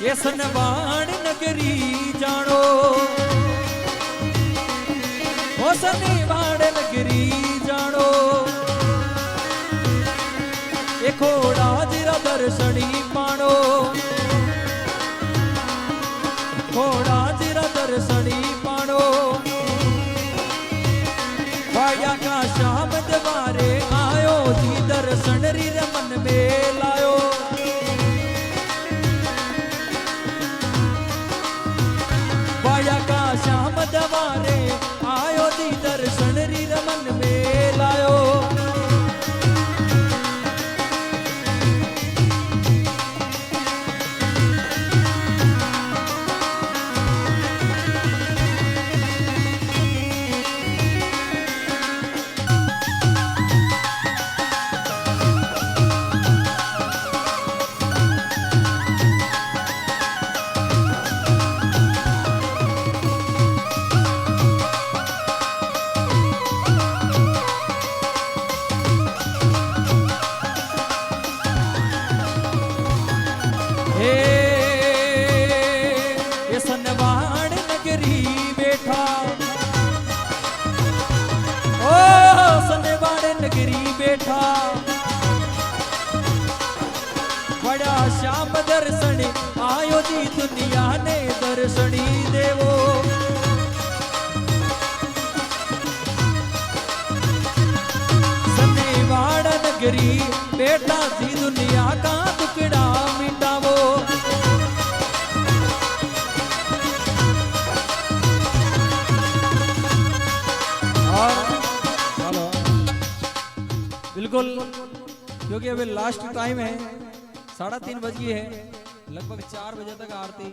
ये सनवाण नगरी जानो ओ सनवाण नगरी जानो ये खोड़ा जिरा दर्शनी पाणो खोड़ा जिरा दर्शनी पाणो वाया का श्याम द्वारे आयो जी दर्शन री रमन में लायो वाया का श्याम द्वारे आयो जी दर्शन री रमन में लायो सनवाण नगरी बैठा ओ सनवाण नगरी बैठा बड़ा श्याम दर्शन आयो जी दुनिया ने दर्शनी देवो सनवाण नगरी बैठा जी दुनिया का टुकड़ा मिटावो बिल्कुल क्योंकि अभी लास्ट टाइम है 3:30 बज गई है लगभग 4 बजे तक आरती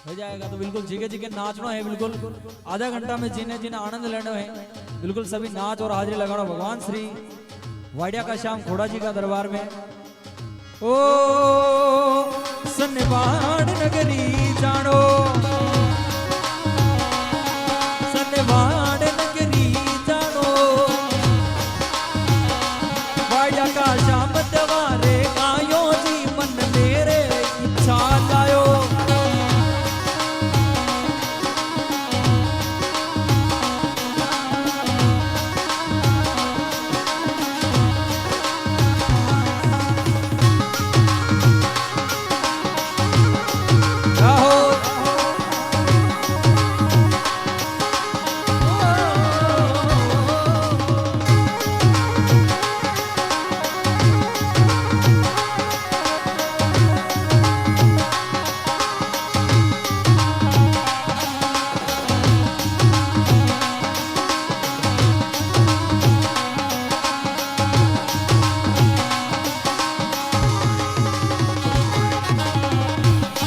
हो जाएगा तो बिल्कुल जीके नाचना है बिल्कुल आधा घंटा में जिन्हें आनंद लेना है बिल्कुल सभी नाच और हाजिरी लगाना भगवान श्री वाडिया का श्याम खोड़ा जी का दरबार में ओ सनवाण नगरी जानो सनवाण नगरी जानो वाडिया का श्याम द्वारे आयो जी मन मेरे इच्छा लायो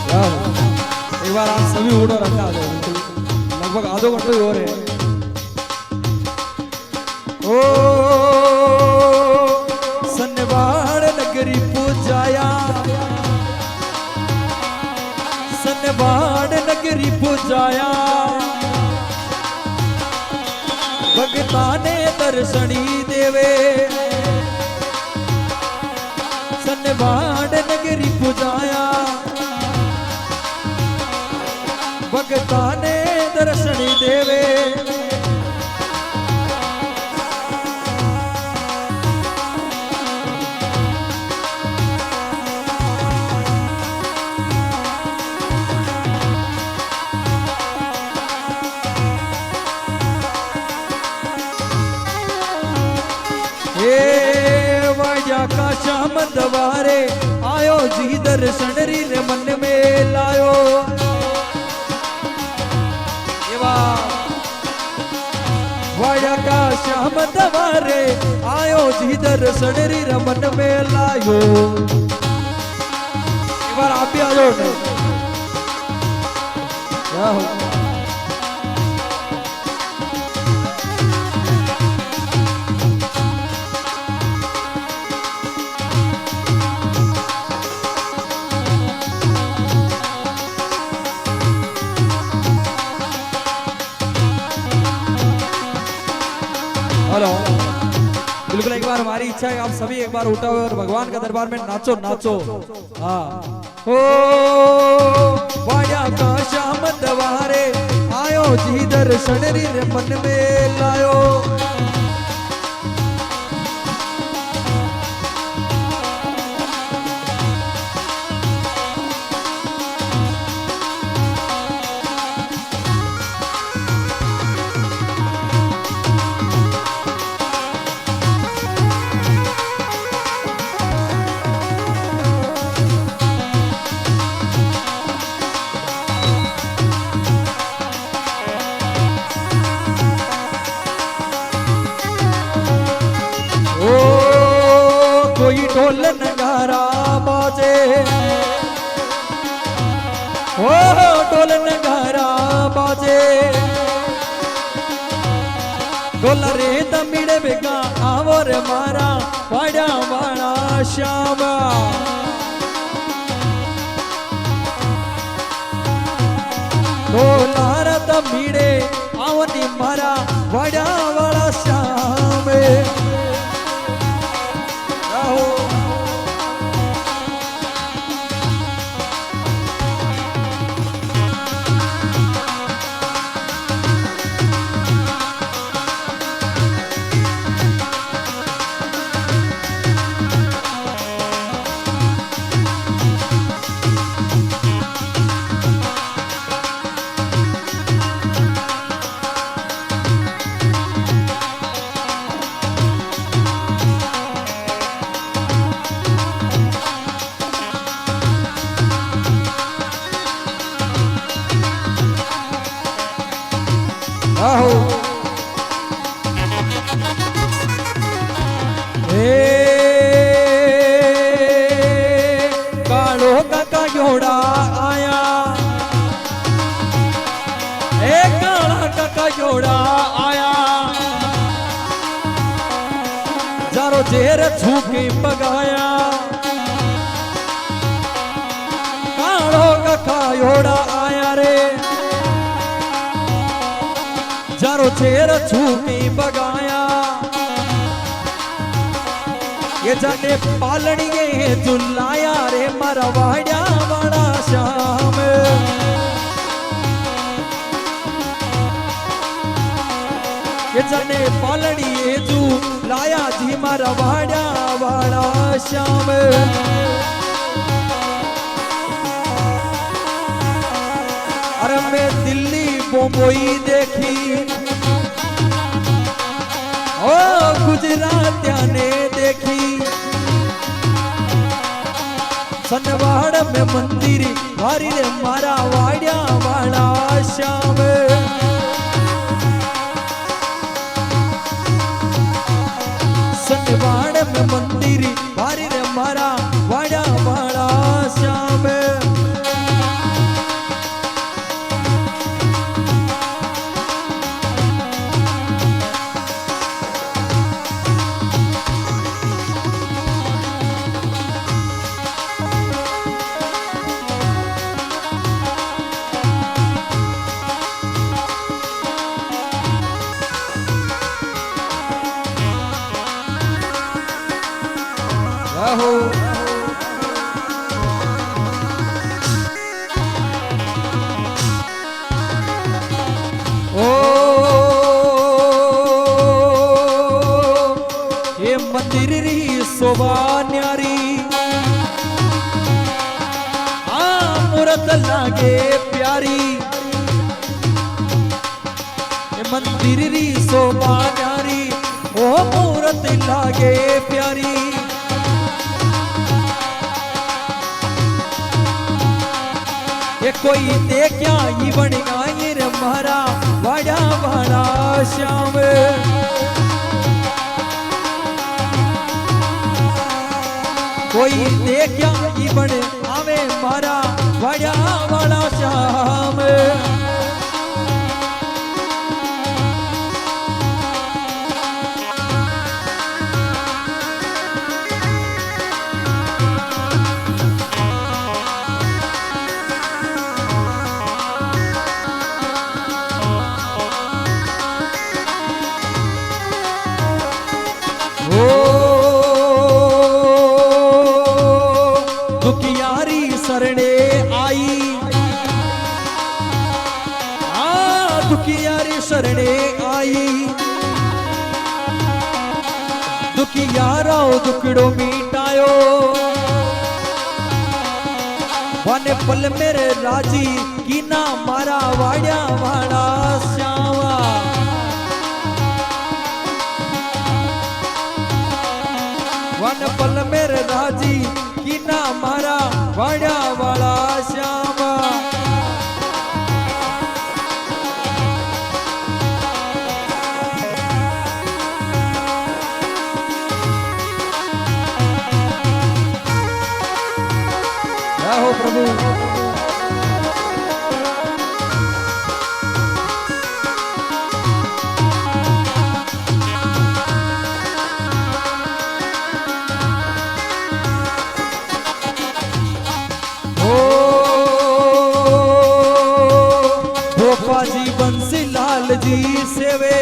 एक बार आप सभी उड़ो रखा दो लगभग आधो घंटे हो रहे ओ सनवाण नगरी पूजाया सनवाण नगरी पूजाया भगता ने दर्शनी देवे सनवाण नगरी पूजाया भगता ने दर्शनी देवे वाडिया का श्याम द्वारे आयो जी दर्शन री मन में लायो वाडिया का श्याम द्वारे आयो जी दर्शन री रमन में लायो एक बार आप भी आ जाओ क्या हो हेलो बिल्कुल एक बार हमारी इच्छा है आप सभी एक बार उठा हुए और भगवान का दरबार में नाचो नाचो हाँ ओ का श्याम द्वारे आयो जी दर्शन रे मन में लायो। कोई ढोल नगारा बाजे, ओ ढोल नगारा बाजे, ढोल रे तमिड़े बेगा आवोर मारा वाड़ा वाड़ा श्यामा। ढोलार तमिड़े आवनी मारा वाड़ा वाड़ा श्याम। आहो कालो काका जोड़ा आया, काला काका जोड़ा आया, जारो जेर छूके पगाया। कालो काका जोड़ा आया रे, जारो चेर छूकी बगाया। ये जाने पालड़िए झुलाया रे मरवाड़ा वाड़ा श्याम। ये जाने पालड़िए झुलाया जी मरवाड़ा वाड़ा श्याम। अरे मैं दिल्ली बम्बई देखी, ओ गुजरात ने देखी, सनवाड़ में मंदिर भारी रे मारा वाड़ा वाड़ा श्याम। सनवाड़ में मंदिर भारी रे मारा वाड़ा वाड़ा श्याम। आहो ओ ये मंदिर री शोभा न्यारी, मूरत लागे प्यारी। ये मंदिर री शोभा न्यारी, ओ मूरत लागे प्यारी। ये कोई देखा ही बन गाई रे मारा वाड़ा वाड़ा श्याम। कोई देखा ही बन आवे मारा वाड़ा वाड़ा श्याम। दुखियारी सरणे आई, दुखियारी शरणे आई दुखियारो दुखड़ो मिटायो वाने पल मेरे राजी की ना मारा वाड्या वाला श्यावा वन पल मेरे राजी की ना मारा वाड्या वाला श्यामा हो प्रभु जी बंसी लाल जी सेवे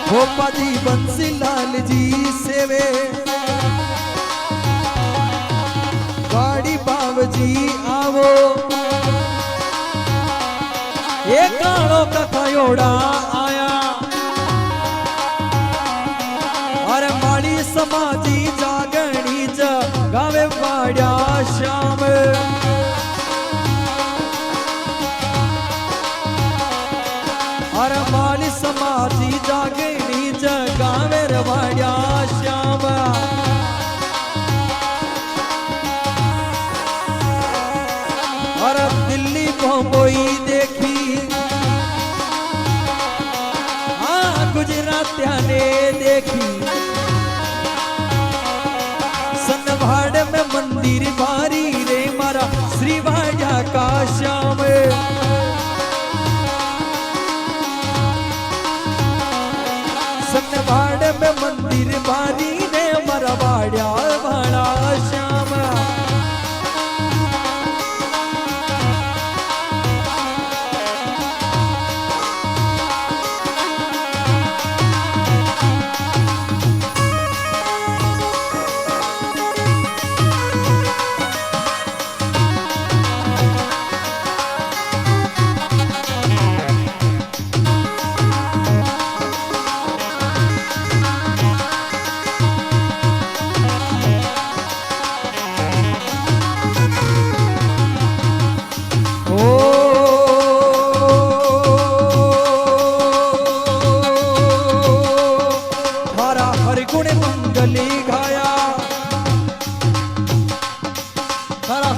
भोपा जी बंसी लाल जी सेवे गाड़ी बाव जी आवो एक कालो का खयोड़ा आया अरे माली समाजी जागणी च गावे वाड्या श्याम अरे माली समाजी जागणी च गावे वाड्या श्याम अरे दिल्ली बम्बई देखी गुजरात ने देखी सनभाड़ में मंदिर भारी रे मारा श्री वाड्या का श्याम सनभाड़ में मंदिर भारी रे मारा वाड्या वाला श्याम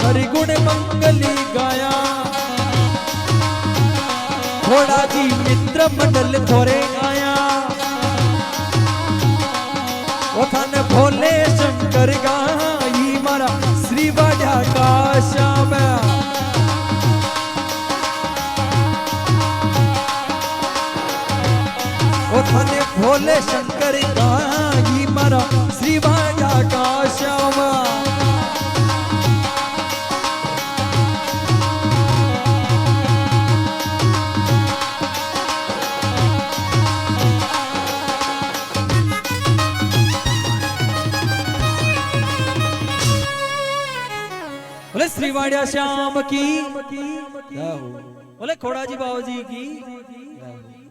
हरिगुण मंगली गाया थोड़ा जी मित्र मंडल थोरे आया ओथाने भोले शंकर गाई मारा श्री वाड्या का श्याम ओथाने भोले शंकर गाई मारा श्री वाड्या का श्याम बोले श्री वाड्या श्याम की बोले खोड़ा जी बाबू जी की